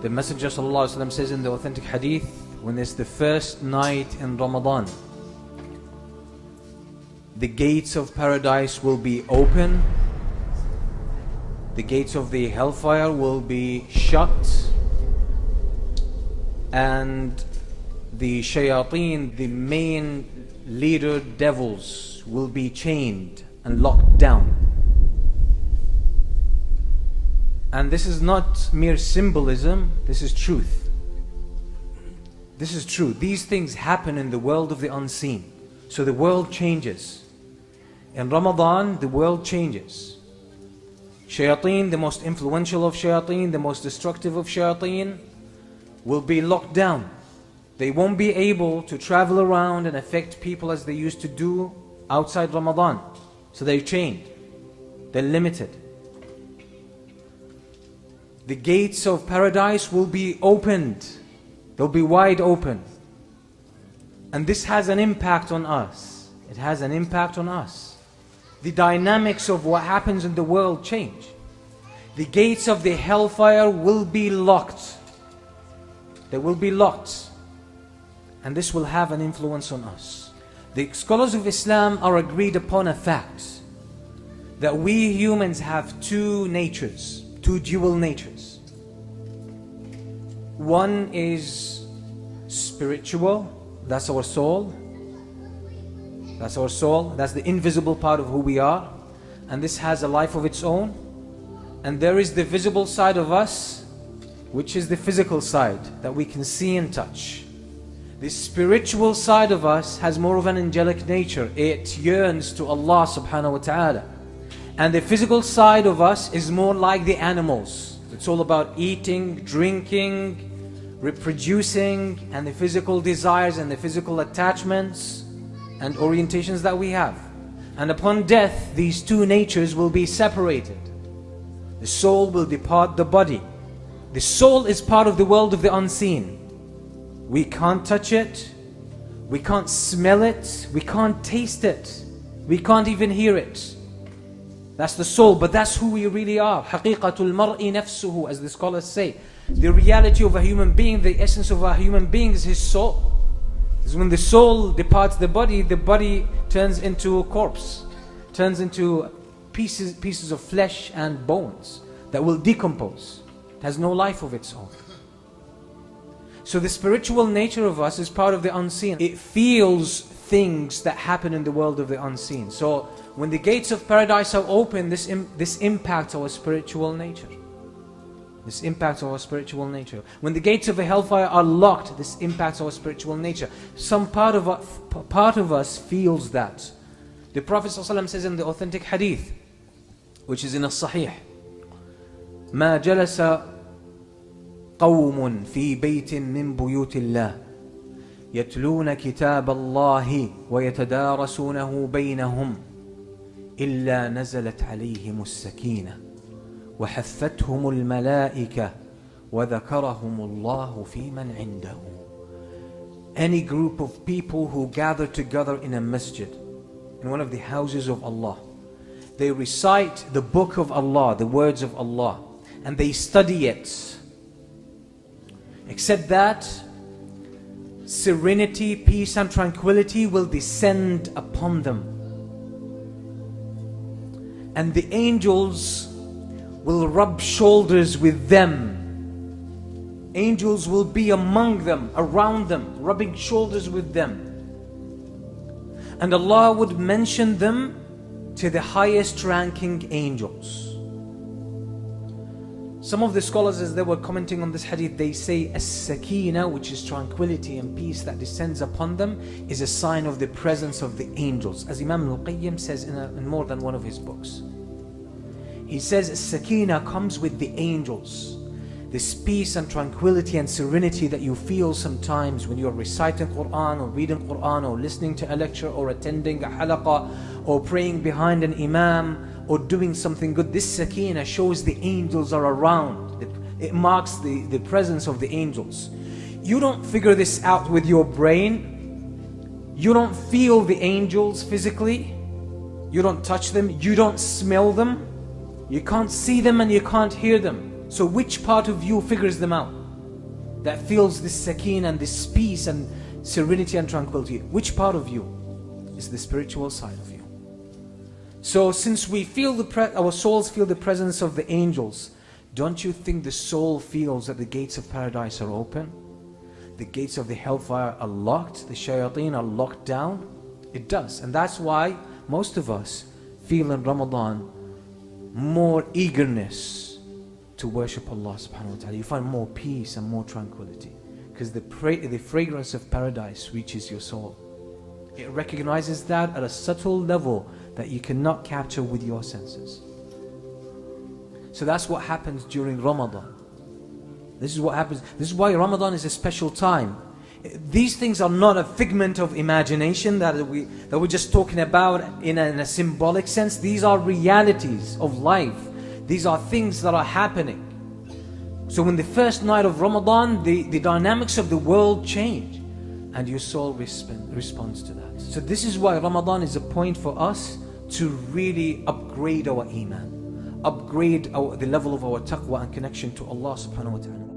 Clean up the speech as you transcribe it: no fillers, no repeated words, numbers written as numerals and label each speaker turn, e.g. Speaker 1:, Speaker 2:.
Speaker 1: The Messenger ﷺ says in the authentic hadith, when it's the first night in Ramadan, the gates of paradise will be open, the gates of the hellfire will be shut, and the shayateen, the main leader devils, will be chained and locked down. And this is not mere symbolism, this is truth. This is true. These things happen in the world of the unseen. So the world changes. In Ramadan, the world changes. Shayateen, the most influential of shayateen, the most destructive of shayateen, will be locked down. They won't be able to travel around and affect people as they used to do outside Ramadan. So they're chained. They're limited. The gates of paradise will be opened. They'll be wide open. And this has an impact on us. It has an impact on us. The dynamics of what happens in the world change. The gates of the hellfire will be locked. They will be locked. And this will have an influence on us. The scholars of Islam are agreed upon a fact that we humans have two natures, two dual natures. One is spiritual, that's our soul. That's our soul, that's the invisible part of who we are. And this has a life of its own. And there is the visible side of us, which is the physical side that we can see and touch. The spiritual side of us has more of an angelic nature. It yearns to Allah subhanahu wa ta'ala. And the physical side of us is more like the animals. It's all about eating, drinking, reproducing, and the physical desires and the physical attachments and orientations that we have. And upon death, these two natures will be separated. The soul will depart the body. The soul is part of the world of the unseen. We can't touch it, we can't smell it, we can't taste it, we can't even hear it. That's the soul, but that's who we really are. حَقِيقَةُ الْمَرْءِ نَفْسُهُ, as the scholars say. The reality of a human being, the essence of a human being is his soul. Because when the soul departs the body turns into a corpse, turns into pieces of flesh and bones that will decompose. It has no life of its own. So the spiritual nature of us is part of the unseen. It feels things that happen in the world of the unseen. So when the gates of paradise are open, this impacts our spiritual nature. This impacts our spiritual nature. When the gates of the hellfire are locked, this impacts our spiritual nature. Some part of us feels that. The Prophet ﷺ says in the authentic hadith, which is in a Sahih, مَا جَلَسَ قوم في بيت من بيوت الله يتلون كتاب الله ويتدارسونه بينهم إلا نزلت عليهم السكينة وحفتهم الملائكة وذكرهم الله في من عنده. Any group of people who gather together in a masjid, in one of the houses of Allah, they recite the book of Allah, the words of Allah, and they study it. Except that serenity, peace and tranquility will descend upon them. And the angels will rub shoulders with them. Angels will be among them, around them, rubbing shoulders with them. And Allah would mention them to the highest ranking angels. Some of the scholars, as they were commenting on this hadith, they say as-sakina, which is tranquility and peace that descends upon them, is a sign of the presence of the angels, as Imam al-Qayyim says in more than one of his books. He says as-sakina comes with the angels. This peace and tranquility and serenity that you feel sometimes when you're reciting Quran or reading Quran or listening to a lecture or attending a halaqah or praying behind an imam or doing something good. This sakina shows the angels are around. It marks the presence of the angels. You don't figure this out with your brain. You don't feel the angels physically. You don't touch them. You don't smell them. You can't see them and you can't hear them. So which part of you figures them out? that feels this sakeen and this peace and serenity and tranquility. Which part of you is the spiritual side of you? So since we feel our souls feel the presence of the angels, don't you think the soul feels that the gates of paradise are open? The gates of the hellfire are locked, the shayateen are locked down? It does. And that's why most of us feel in Ramadan more eagerness to worship Allah subhanahu wa ta'ala. You find more peace and more tranquility because the fragrance of paradise reaches your soul. It recognizes that at a subtle level that you cannot capture with your senses. So that's what happens during Ramadan. This is what happens. This is why Ramadan is a special time. These things are not a figment of imagination that we're just talking about in a symbolic sense. These are realities of life. These are things that are happening. So when the first night of Ramadan, the dynamics of the world change and your soul responds to that. So this is why Ramadan is a point for us to really upgrade our iman, upgrade the level of our taqwa and connection to Allah subhanahu wa ta'ala.